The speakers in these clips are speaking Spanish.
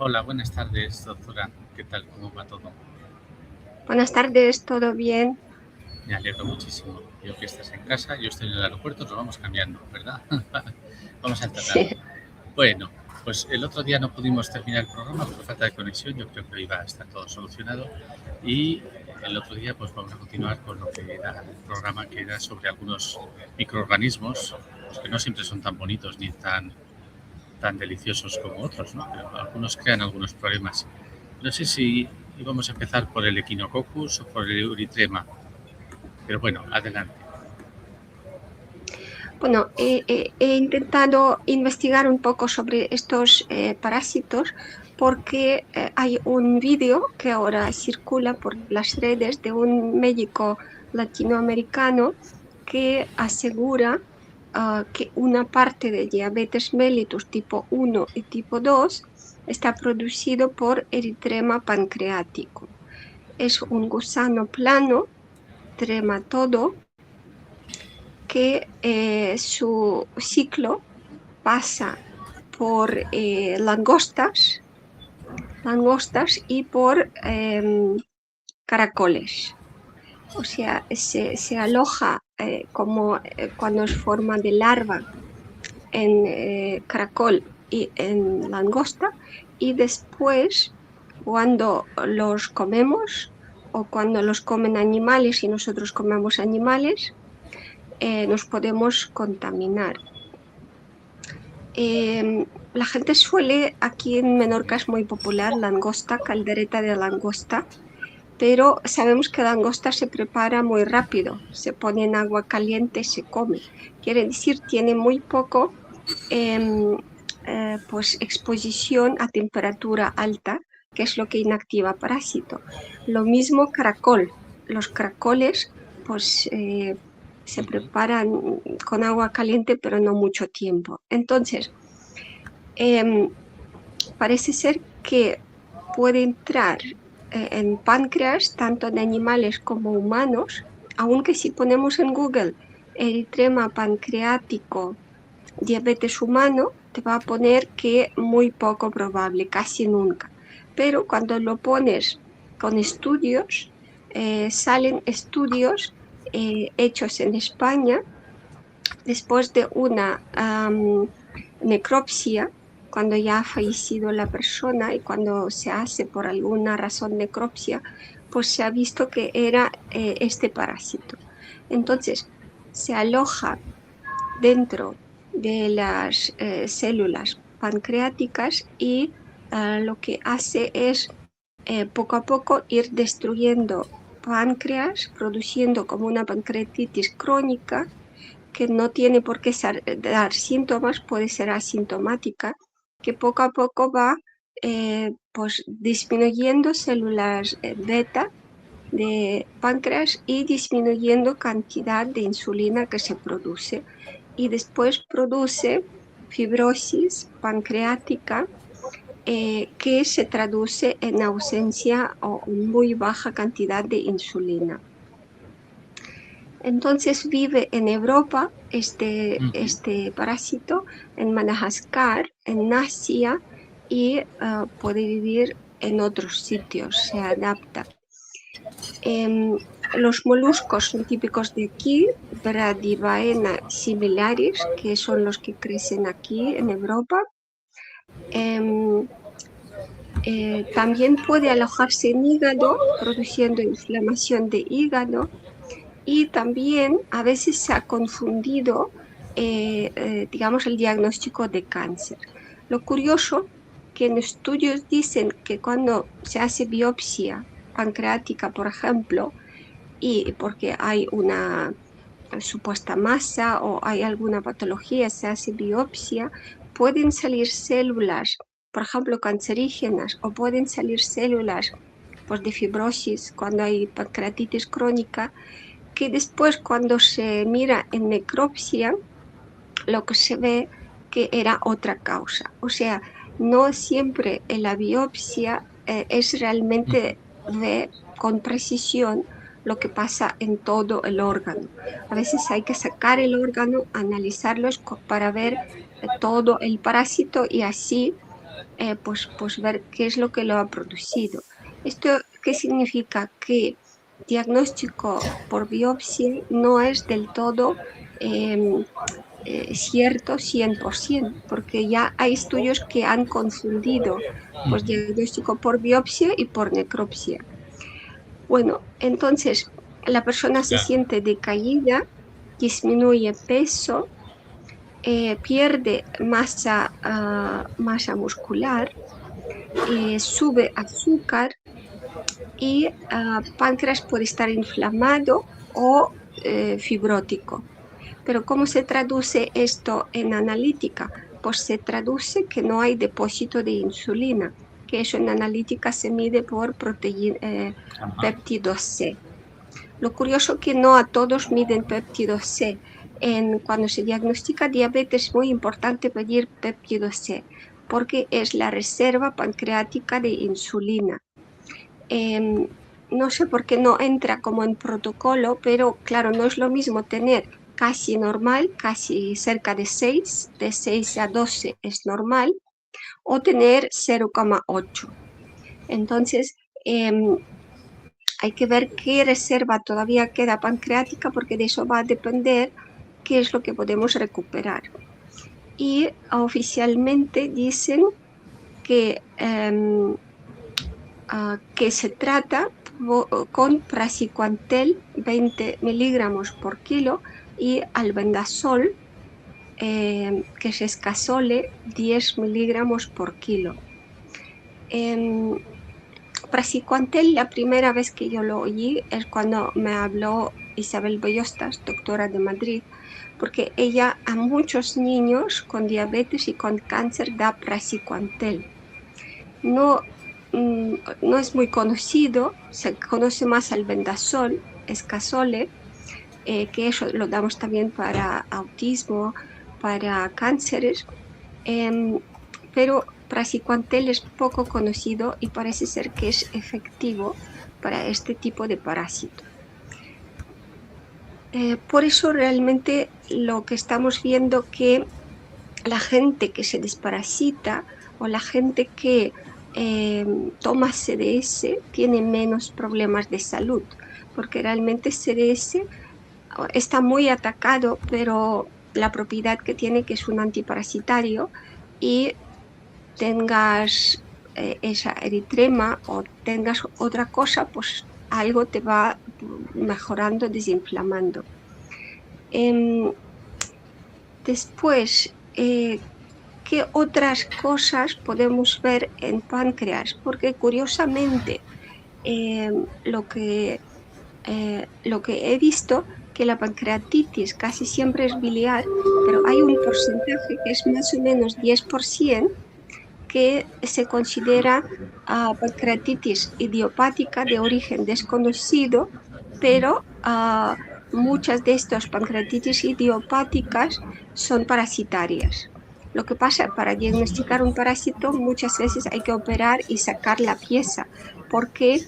Hola, buenas tardes, doctora. ¿Qué tal? ¿Cómo va todo? Buenas tardes, ¿todo bien? Me alegro muchísimo. Yo que estás en casa, yo estoy en el aeropuerto, nos vamos cambiando, ¿verdad? Vamos alternando. Sí. Bueno, pues el otro día no pudimos terminar el programa por falta de conexión. Yo creo que iba a estar todo solucionado. Y el otro día pues vamos a continuar con lo que era el programa, que era sobre algunos microorganismos, pues que no siempre son tan bonitos ni tan deliciosos como otros, ¿no? Pero algunos crean algunos problemas. No sé si íbamos a empezar por el Echinococcus o por el Euritrema, pero bueno, adelante. Bueno, he intentado investigar un poco sobre estos parásitos porque hay un vídeo que ahora circula por las redes de un médico latinoamericano que asegura que una parte de diabetes mellitus tipo 1 y tipo 2 está producido por Erythrema pancreático. Es un gusano plano, trematodo, que su ciclo pasa por langostas y por caracoles. O sea, se aloja como cuando es forma de larva en caracol y en langosta, y después cuando los comemos o cuando los comen animales y nosotros comemos animales, nos podemos contaminar. La gente suele, aquí en Menorca es muy popular langosta, caldereta de langosta, pero sabemos que la langosta se prepara muy rápido, se pone en agua caliente y se come. Quiere decir, tiene muy poco pues exposición a temperatura alta, que es lo que inactiva parásito. Lo mismo caracol. Los caracoles pues se preparan con agua caliente, pero no mucho tiempo. Entonces, parece ser que puede entrar en páncreas tanto de animales como humanos, aunque si ponemos en Google eritrema pancreático diabetes humano, te va a poner que muy poco probable, casi nunca. Pero cuando lo pones con estudios, salen estudios hechos en España después de una necropsia, cuando ya ha fallecido la persona y cuando se hace por alguna razón necropsia, pues se ha visto que era este parásito. Entonces, se aloja dentro de las células pancreáticas y lo que hace es poco a poco ir destruyendo páncreas, produciendo como una pancreatitis crónica que no tiene por qué dar síntomas, puede ser asintomática, que poco a poco va pues disminuyendo células beta de páncreas y disminuyendo cantidad de insulina que se produce. Y después produce fibrosis pancreática que se traduce en ausencia o muy baja cantidad de insulina. Entonces vive en Europa Ujú. este parásito, en Madagascar, en Asia y puede vivir en otros sitios, se adapta. Los moluscos son típicos de aquí, Bradivaena similaris, que son los que crecen aquí en Europa. También puede alojarse en hígado, produciendo inflamación de hígado, y también a veces se ha confundido, digamos, el diagnóstico de cáncer. Lo curioso que en estudios dicen que cuando se hace biopsia pancreática, por ejemplo, y porque hay una supuesta masa o hay alguna patología, se hace biopsia, pueden salir células, por ejemplo, cancerígenas, o pueden salir células pues, de fibrosis cuando hay pancreatitis crónica, que después cuando se mira en necropsia, lo que se ve que era otra causa. O sea, no siempre en la biopsia es realmente ver con precisión lo que pasa en todo el órgano. A veces hay que sacar el órgano, analizarlos para ver todo el parásito y así pues ver qué es lo que lo ha producido. ¿Esto qué significa? Que diagnóstico por biopsia no es del todo cierto 100%, porque ya hay estudios que han confundido pues, diagnóstico por biopsia y por necropsia. Bueno, entonces la persona se siente decaída, disminuye peso, pierde masa muscular, sube azúcar y páncreas puede estar inflamado o fibrótico. Pero ¿cómo se traduce esto en analítica? Pues se traduce que no hay depósito de insulina, que eso en analítica se mide por péptido C. Lo curioso que no a todos miden péptido C. Cuando se diagnostica diabetes es muy importante pedir péptido C, porque es la reserva pancreática de insulina. No sé por qué no entra como en protocolo, pero claro, no es lo mismo tener casi normal, casi cerca de 6, de 6 a 12 es normal, o tener 0,8. Entonces, hay que ver qué reserva todavía queda pancreática, porque de eso va a depender qué es lo que podemos recuperar. Y oficialmente dicen que se trata con praziquantel 20 miligramos por kilo y albendazol, que es escasole, 10 miligramos por kilo. Praziquantel, la primera vez que yo lo oí es cuando me habló Isabel Boyostas, doctora de Madrid, porque ella a muchos niños con diabetes y con cáncer da praziquantel. No, no es muy conocido, se conoce más albendazol, escasole, que eso lo damos también para autismo, para cánceres, pero praziquantel es poco conocido y parece ser que es efectivo para este tipo de parásito. Por eso realmente lo que estamos viendo que la gente que se desparasita o la gente que toma CDS tiene menos problemas de salud, porque realmente CDS está muy atacado, pero la propiedad que tiene que es un antiparasitario, y tengas esa eritrema o tengas otra cosa, pues algo te va mejorando, desinflamando. Después, ¿qué otras cosas podemos ver en páncreas? Porque curiosamente lo que he visto que la pancreatitis casi siempre es biliar, pero hay un porcentaje que es más o menos 10% que se considera pancreatitis idiopática de origen desconocido, pero muchas de estas pancreatitis idiopáticas son parasitarias. Lo que pasa, para diagnosticar un parásito muchas veces hay que operar y sacar la pieza, porque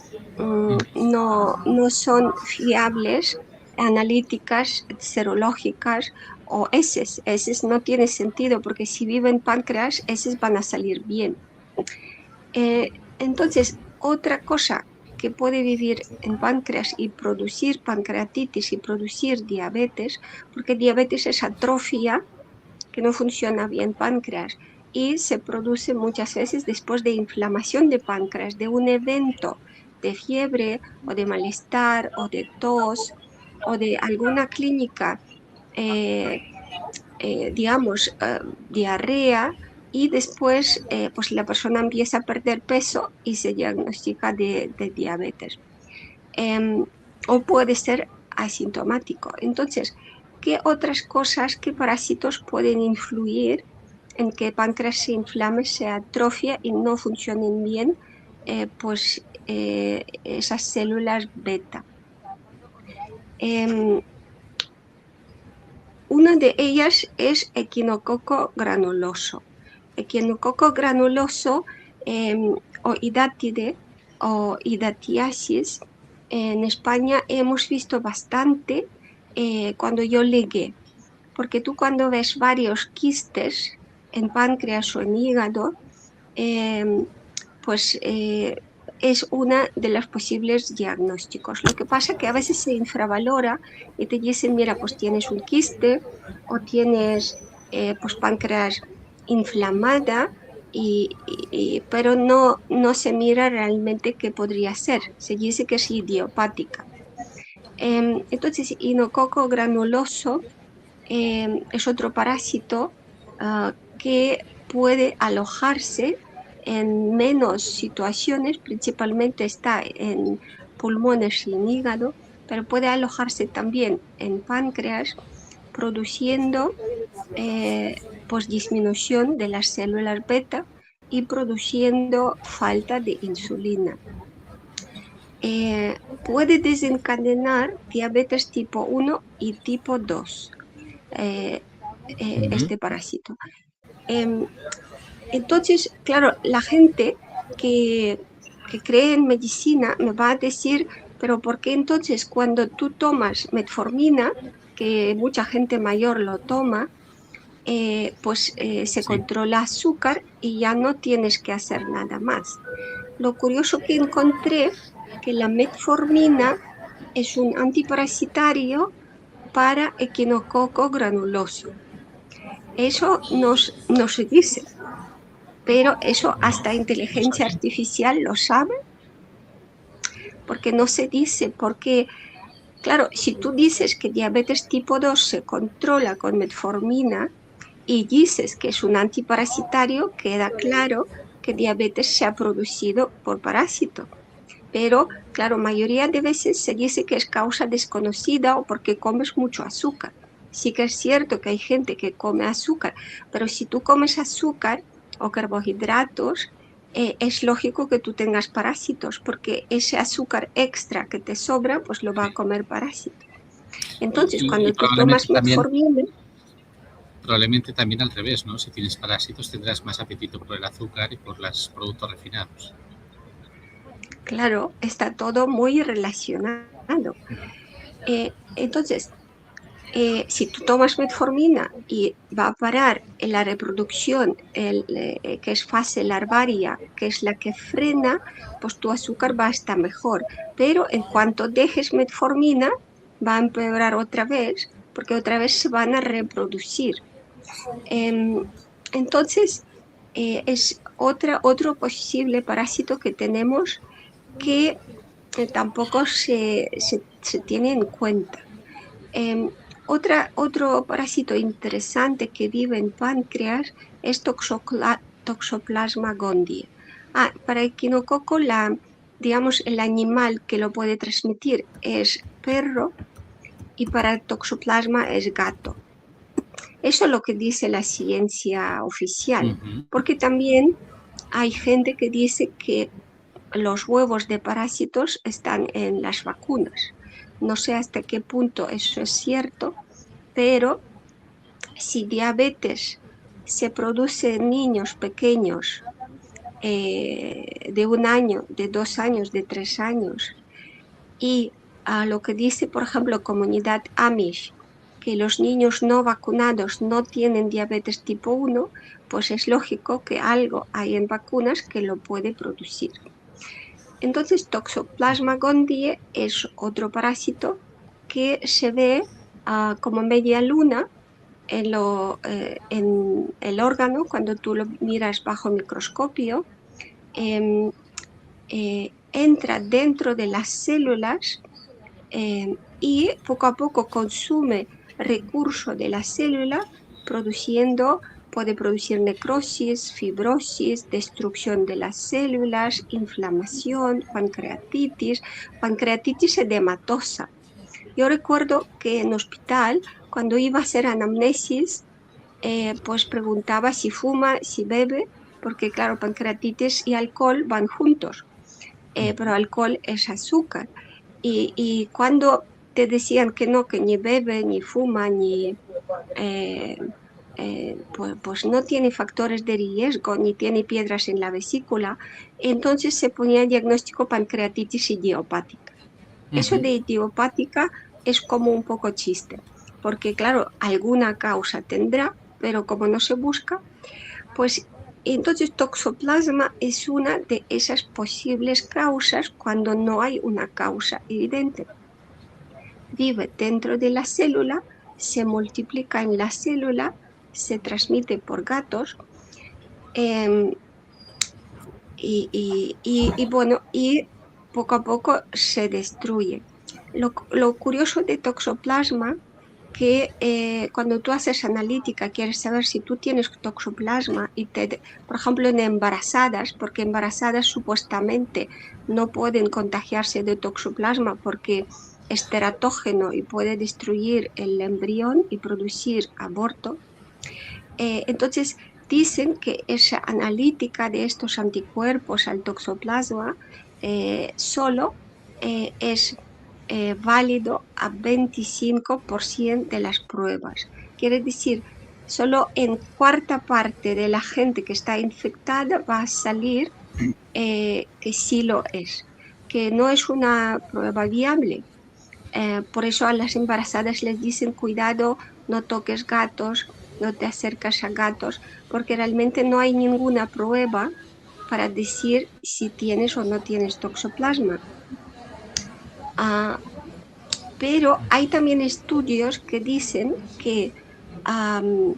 no son fiables analíticas serológicas o heces. Heces no tiene sentido, porque si viven páncreas, heces van a salir bien. Entonces, otra cosa que puede vivir en páncreas y producir pancreatitis y producir diabetes, porque diabetes es atrofia, que no funciona bien páncreas, y se produce muchas veces después de inflamación de páncreas, de un evento de fiebre o de malestar o de tos o de alguna clínica, digamos, diarrea, y después pues la persona empieza a perder peso y se diagnostica de diabetes. O puede ser asintomático. Entonces, ¿qué otras cosas, qué parásitos pueden influir en que el páncreas se inflame, se atrofia y no funcionen bien esas células beta? Una de ellas es equinococo granuloso. Equinococo granuloso o idátide o idatiasis. En España hemos visto bastante cuando yo ligué, porque tú cuando ves varios quistes en páncreas o en hígado, pues es una de los posibles diagnósticos. Lo que pasa es que a veces se infravalora y te dicen, mira, pues tienes un quiste o tienes pues páncreas inflamada, pero no se mira realmente qué podría ser. Se dice que es idiopática. Entonces, inococo granuloso es otro parásito que puede alojarse en menos situaciones, principalmente está en pulmones y en hígado, pero puede alojarse también en páncreas, produciendo pues disminución de las células beta y produciendo falta de insulina. Puede desencadenar diabetes tipo 1 y tipo 2, este parásito. Entonces, claro, la gente que cree en medicina me va a decir, pero ¿por qué entonces cuando tú tomas metformina, que mucha gente mayor lo toma, se Sí. controla azúcar y ya no tienes que hacer nada más? Lo curioso que encontré que la metformina es un antiparasitario para equinococo granuloso. Eso no se dice, pero eso No, hasta no inteligencia sabía. artificial lo sabe, porque no se dice, porque, claro, si tú dices que diabetes tipo 2 se controla con metformina y dices que es un antiparasitario, queda claro que diabetes se ha producido por parásito. Pero, claro, mayoría de veces se dice que es causa desconocida o porque comes mucho azúcar. Sí que es cierto que hay gente que come azúcar, pero si tú comes azúcar o carbohidratos, es lógico que tú tengas parásitos, porque ese azúcar extra que te sobra, pues lo va a Sí. comer parásito. Entonces, Y cuando tú tomas metformina, probablemente también al revés, ¿no? Si tienes parásitos tendrás más apetito por el azúcar y por los productos refinados. claro, está todo muy relacionado. Entonces, si tú tomas metformina y va a parar en la reproducción, que es fase larvaria, que es la que frena, pues tu azúcar va a estar mejor. Pero en cuanto dejes metformina, va a empeorar otra vez, porque otra vez se van a reproducir. Entonces, es otro posible parásito que tenemos que tampoco se tiene en cuenta. Em, Otro parásito interesante que vive en páncreas es Toxoplasma gondii. Para equinococo, digamos, el animal que lo puede transmitir es perro y para Toxoplasma es gato. Eso es lo que dice la ciencia oficial, porque también hay gente que dice que los huevos de parásitos están en las vacunas. No sé hasta qué punto eso es cierto, pero si diabetes se produce en niños pequeños de 1 año, de 2 años, de 3 años, y a lo que dice, por ejemplo, comunidad Amish, que los niños no vacunados no tienen diabetes tipo 1, pues es lógico que algo hay en vacunas que lo puede producir. Entonces, Toxoplasma gondii es otro parásito que se ve como media luna en el órgano cuando tú lo miras bajo microscopio. em, Entra dentro de las células y poco a poco consume recurso de la célula, puede producir necrosis, fibrosis, destrucción de las células, inflamación, pancreatitis edematosa. Yo recuerdo que en hospital, cuando iba a hacer anamnesis, pues preguntaba si fuma, si bebe, porque claro, pancreatitis y alcohol van juntos, pero alcohol es azúcar. Y cuando te decían que no, que ni bebe, ni fuma, eh, pues no tiene factores de riesgo, ni tiene piedras en la vesícula, entonces se ponía el diagnóstico pancreatitis idiopática. Eso de idiopática es como un poco chiste, porque claro, alguna causa tendrá, pero como no se busca, pues Entonces, toxoplasma es una de esas posibles causas cuando no hay una causa evidente. Vive dentro de la célula, se multiplica en la célula, se transmite por gatos em, bueno, y poco a poco se destruye. Lo curioso de toxoplasma que cuando tú haces analítica, quieres saber si tú tienes toxoplasma por ejemplo, en embarazadas, porque embarazadas supuestamente no pueden contagiarse de toxoplasma porque es teratógeno y puede destruir el embrión y producir aborto. Entonces, dicen que esa analítica de estos anticuerpos al toxoplasma solo es válido a 25% de las pruebas. Quiere decir, solo en cuarta parte de la gente que está infectada va a salir que sí lo es, que no es una prueba viable. Por eso a las embarazadas les dicen cuidado, no toques gatos, no te acercas a gatos, porque realmente no hay ninguna prueba para decir si tienes o no tienes toxoplasma. Ah, pero hay también estudios que dicen que am,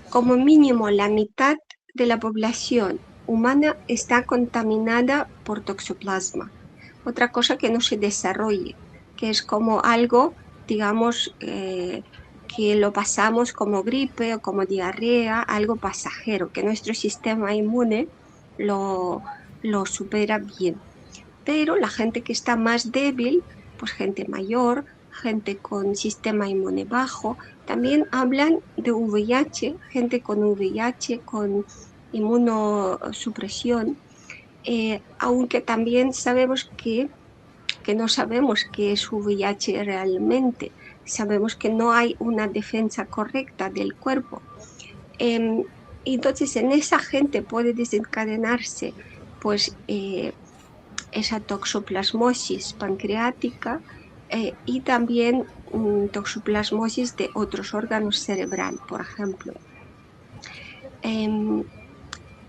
como mínimo la mitad de la población humana está contaminada por toxoplasma. Otra cosa que no se desarrolle, que es como algo, digamos, que lo pasamos como gripe o como diarrea, algo pasajero, que nuestro sistema inmune lo, lo supera bien. Pero la gente que está más débil, pues gente mayor, gente con sistema inmune bajo, también hablan de VIH, gente con VIH, con inmunosupresión, aunque también sabemos que no sabemos qué es VIH realmente, sabemos que no hay una defensa correcta del cuerpo. Em, entonces, en esa gente puede desencadenarse pues esa toxoplasmosis pancreática y también toxoplasmosis de otros órganos cerebral, por ejemplo. Em,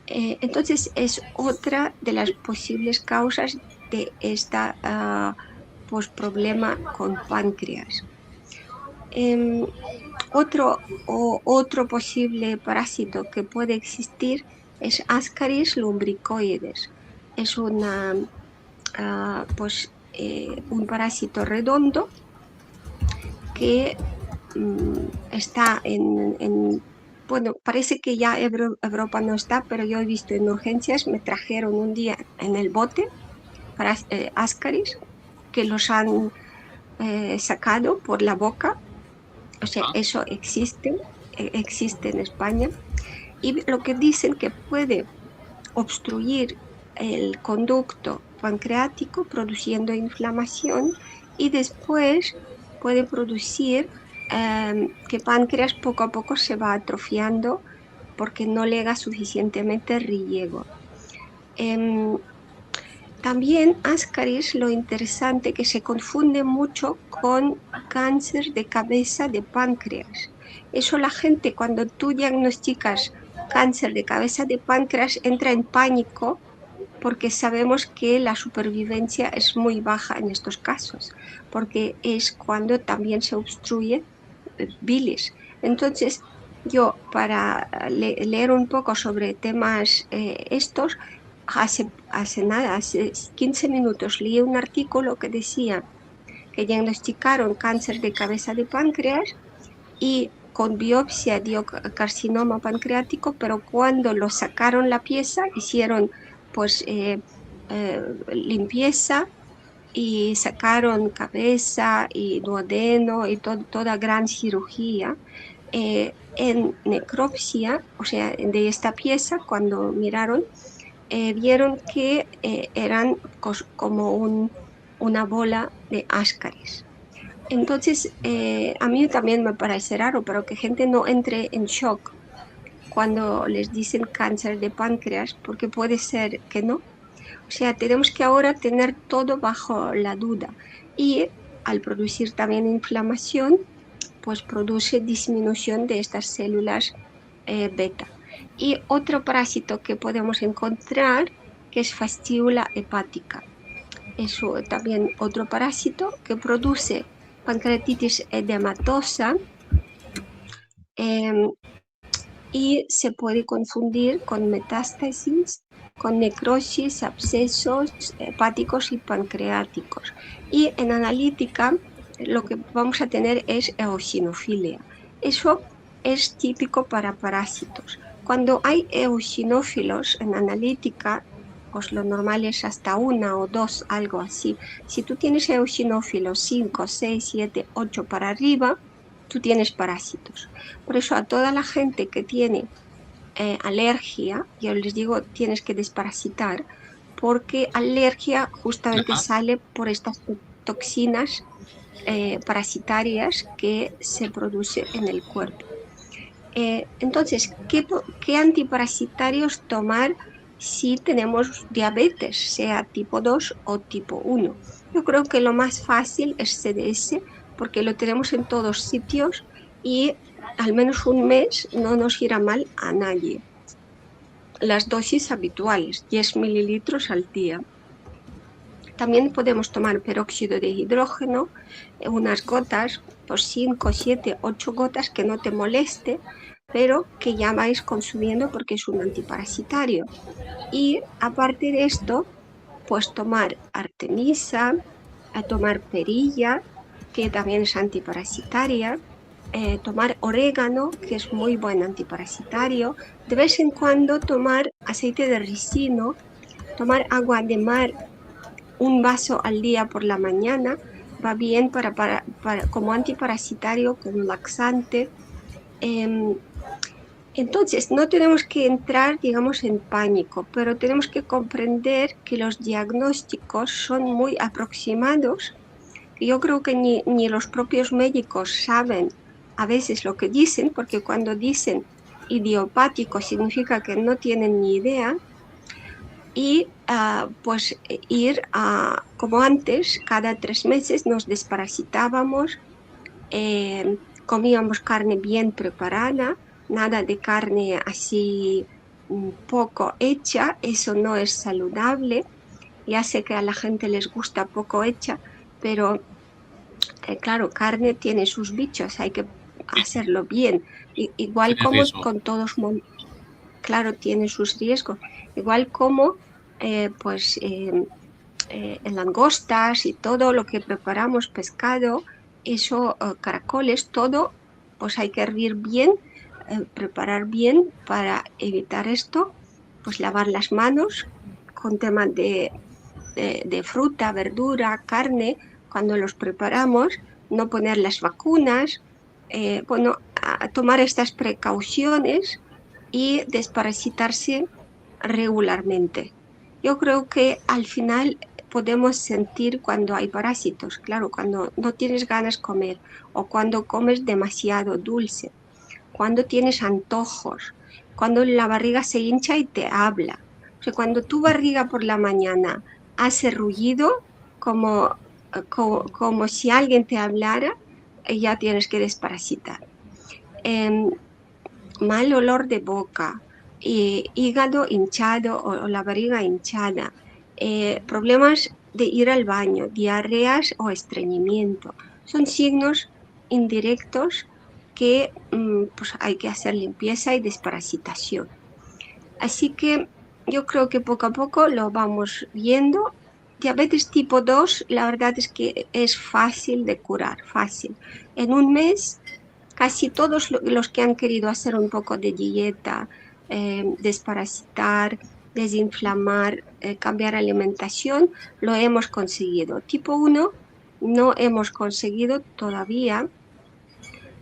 entonces es otra de las posibles causas de este problema con páncreas. Otro posible parásito que puede existir es Ascaris lumbricoides. Es un parásito redondo que está bueno, parece que ya Europa no está, pero yo he visto en urgencias, me trajeron un día en el bote para Ascaris, que los han sacado por la boca, o sea, eso existe en España, y lo que dicen que puede obstruir el conducto pancreático produciendo inflamación y después puede producir que páncreas poco a poco se va atrofiando porque no le da suficientemente riego. También Ascaris, lo interesante que se confunde mucho con cáncer de cabeza de páncreas. Eso la gente cuando tú diagnosticas cáncer de cabeza de páncreas entra en pánico porque sabemos que la supervivencia es muy baja en estos casos, porque es cuando también se obstruye bilis. Entonces, yo para leer un poco sobre temas estos, hace 15 minutos leí un artículo que decía que diagnosticaron cáncer de cabeza de páncreas y con biopsia dio carcinoma pancreático, pero cuando lo sacaron la pieza, hicieron pues limpieza y sacaron cabeza y duodeno y toda gran cirugía. En necropsia, o sea, de esta pieza, cuando miraron, vieron que eran como una bola de Ascaris. Entonces, a mí también me parece raro, pero que gente no entre en shock cuando les dicen cáncer de páncreas, porque puede ser que no. O sea, tenemos que ahora tener todo bajo la duda. Y al producir también inflamación, pues produce disminución de estas células beta. Y otro parásito que podemos encontrar, que es fascícula hepática. Es también otro parásito que produce pancreatitis edematosa y se puede confundir con metástasis, con necrosis, abscesos hepáticos y pancreáticos. Y en analítica lo que vamos a tener es eosinofilia. Eso es típico para parásitos. Cuando hay eosinófilos en analítica, pues lo normal es hasta 1 o 2, algo así. Si tú tienes eosinófilos 5, 6, 7, 8 para arriba, tú tienes parásitos. Por eso a toda la gente que tiene alergia, yo les digo, tienes que desparasitar, porque alergia justamente Ajá. sale por estas toxinas parasitarias que se producen en el cuerpo. Entonces, ¿qué antiparasitarios tomar si tenemos diabetes, sea tipo 2 o tipo 1? Yo creo que lo más fácil es CDS, porque lo tenemos en todos sitios y al menos un mes no nos irá mal a nadie. Las dosis habituales, 10 mililitros al día. También podemos tomar peróxido de hidrógeno, unas gotas, por 5, 7, 8 gotas que no te moleste, pero que ya vais consumiendo porque es un antiparasitario. Y aparte de esto, pues tomar artemisa, a tomar perilla, que también es antiparasitaria, tomar orégano, que es muy buen antiparasitario, de vez en cuando tomar aceite de ricino, tomar agua de mar, un vaso al día por la mañana, va bien como antiparasitario, como laxante. Entonces, no tenemos que entrar, digamos, en pánico, pero tenemos que comprender que los diagnósticos son muy aproximados. Yo creo que ni los propios médicos saben a veces lo que dicen, porque cuando dicen idiopático significa que no tienen ni idea. Y pues ir como antes, cada 3 meses nos desparasitábamos, comíamos carne bien preparada, nada de carne así poco hecha, eso no es saludable. Ya sé que a la gente les gusta poco hecha, pero claro, carne tiene sus bichos, hay que Sí, hacerlo bien. Igual tiene como riesgo. con todos, claro, tiene sus riesgos. Igual como pues langostas y todo lo que preparamos, pescado, eso, caracoles, todo, pues hay que hervir bien, preparar bien para evitar esto, pues lavar las manos con temas de fruta, verdura, carne, cuando los preparamos, no poner las vacunas, bueno, a tomar estas precauciones y desparasitarse regularmente. Yo creo que al final podemos sentir cuando hay parásitos, claro, cuando no tienes ganas de comer o cuando comes demasiado dulce, cuando tienes antojos, cuando la barriga se hincha y te habla. O sea, cuando tu barriga por la mañana hace ruido como, como si alguien te hablara, ya tienes que desparasitar. Em, Mal olor de boca, hígado hinchado o la barriga hinchada, problemas de ir al baño, diarreas o estreñimiento. Son signos indirectos que pues hay que hacer limpieza y desparasitación. Así que yo creo que poco a poco lo vamos viendo. Diabetes tipo 2, la verdad es que es fácil de curar, fácil. En un mes, casi todos los que han querido hacer un poco de dieta, desparasitar, desinflamar, cambiar alimentación, lo hemos conseguido. Tipo 1 no hemos conseguido todavía,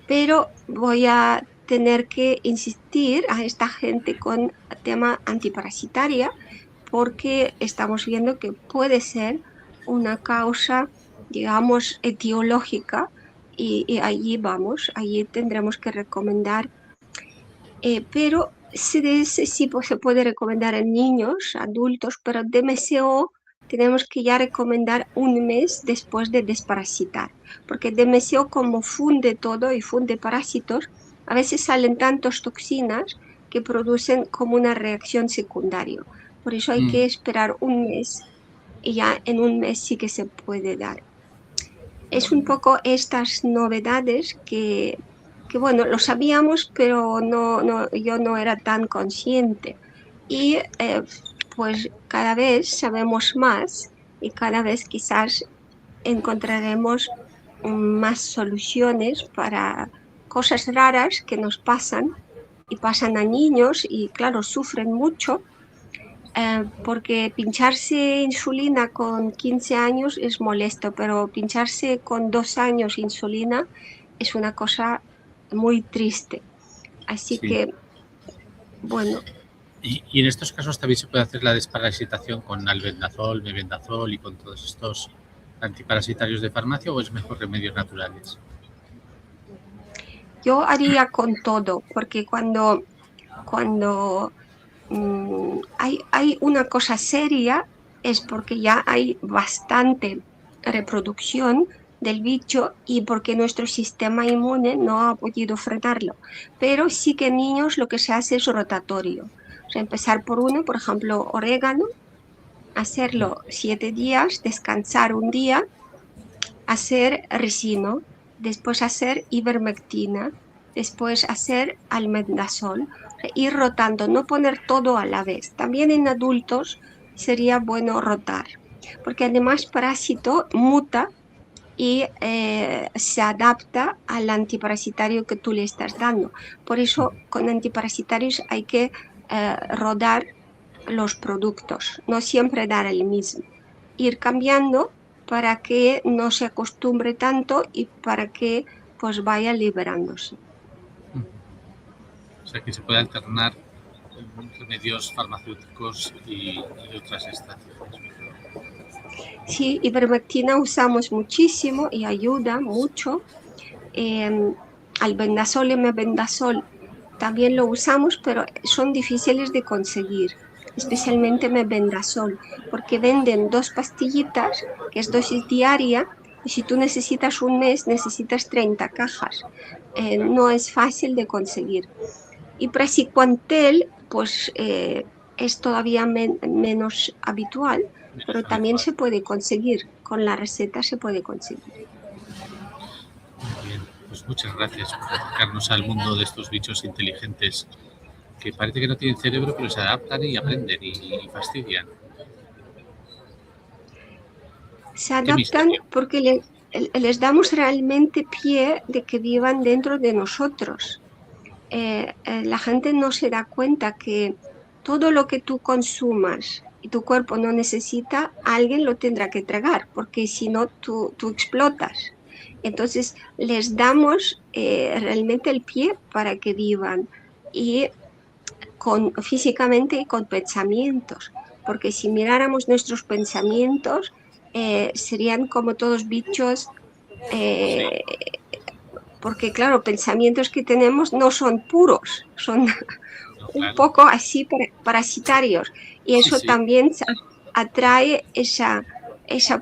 pero voy a tener que insistir a esta gente con tema antiparasitaria porque estamos viendo que puede ser una causa, digamos, etiológica y allí vamos, allí tendremos que recomendar, pero CDS sí pues, se puede recomendar en niños, adultos, pero DMSO tenemos que ya recomendar un mes después de desparasitar, porque DMSO como funde todo y funde parásitos, a veces salen tantas toxinas que producen como una reacción secundaria. Por eso hay que esperar un mes y ya en un mes sí que se puede dar. Es un poco estas novedades que bueno, lo sabíamos, pero yo no era tan consciente. Y pues cada vez sabemos más y cada vez quizás encontraremos más soluciones para cosas raras que nos pasan y pasan a niños y claro, sufren mucho porque pincharse insulina con 15 años es molesto, pero pincharse con 2 años insulina es una cosa muy triste. Así Sí. que, bueno, Y en estos casos también se puede hacer la desparasitación con albendazol, mebendazol y con todos estos antiparasitarios de farmacia, o es mejor remedios naturales. yo haría con todo, porque cuando hay una cosa seria, es porque ya hay bastante reproducción del bicho y porque nuestro sistema inmune no ha podido frenarlo. Pero sí que en niños lo que se hace es rotatorio. O sea, empezar por uno, por ejemplo, orégano, hacerlo 7 días, descansar un día, hacer ricino, después hacer ivermectina, después hacer albendazol, ir rotando, no poner todo a la vez. También en adultos sería bueno rotar, porque además parásito muta y se adapta al antiparasitario que tú le estás dando. Por eso con antiparasitarios hay que rodar los productos, no siempre dar el mismo, ir cambiando para que no se acostumbre tanto y para que pues vaya liberándose. O sea que se puede alternar remedios farmacéuticos y otras estrategias. Sí, ivermectina usamos muchísimo y ayuda mucho. Albendazol y mebendazol también lo usamos, pero son difíciles de conseguir, especialmente mebendazol, porque venden 2 pastillitas, que es dosis diaria, y si tú necesitas un mes, necesitas 30 cajas. No es fácil de conseguir. Y praziquantel, pues es todavía menos habitual, pero también se puede conseguir, con la receta se puede conseguir. Muy bien, pues muchas gracias por acercarnos al mundo de estos bichos inteligentes que parece que no tienen cerebro, pero se adaptan y aprenden y fastidian. Se adaptan porque les damos realmente pie de que vivan dentro de nosotros. La gente no se da cuenta que todo lo que tú consumas y tu cuerpo no necesita, alguien lo tendrá que tragar, porque si no tú explotas. Entonces les damos realmente el pie para que vivan y físicamente y con pensamientos, porque si miráramos nuestros pensamientos, serían como todos bichos, porque claro, pensamientos que tenemos no son puros, son un poco así parasitarios, y eso también atrae esa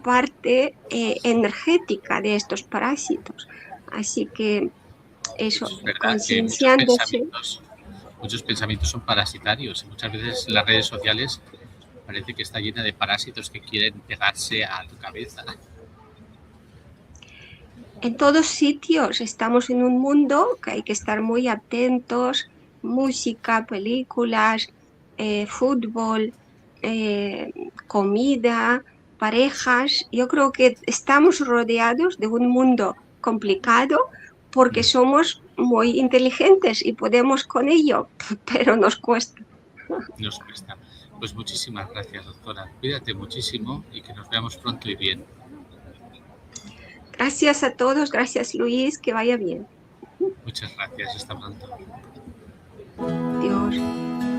parte energética de estos parásitos. Así que eso, concienciándose. Muchos pensamientos son parasitarios y muchas veces las redes sociales parece que está llena de parásitos que quieren pegarse a tu cabeza. En todos sitios estamos en un mundo que hay que estar muy atentos, música, películas, fútbol, comida, parejas. Yo creo que estamos rodeados de un mundo complicado porque somos muy inteligentes y podemos con ello, pero nos cuesta. Nos cuesta. Pues muchísimas gracias, doctora. Cuídate muchísimo y que nos veamos pronto y bien. Gracias a todos, gracias Luis, que vaya bien. Muchas gracias, hasta pronto. Dios.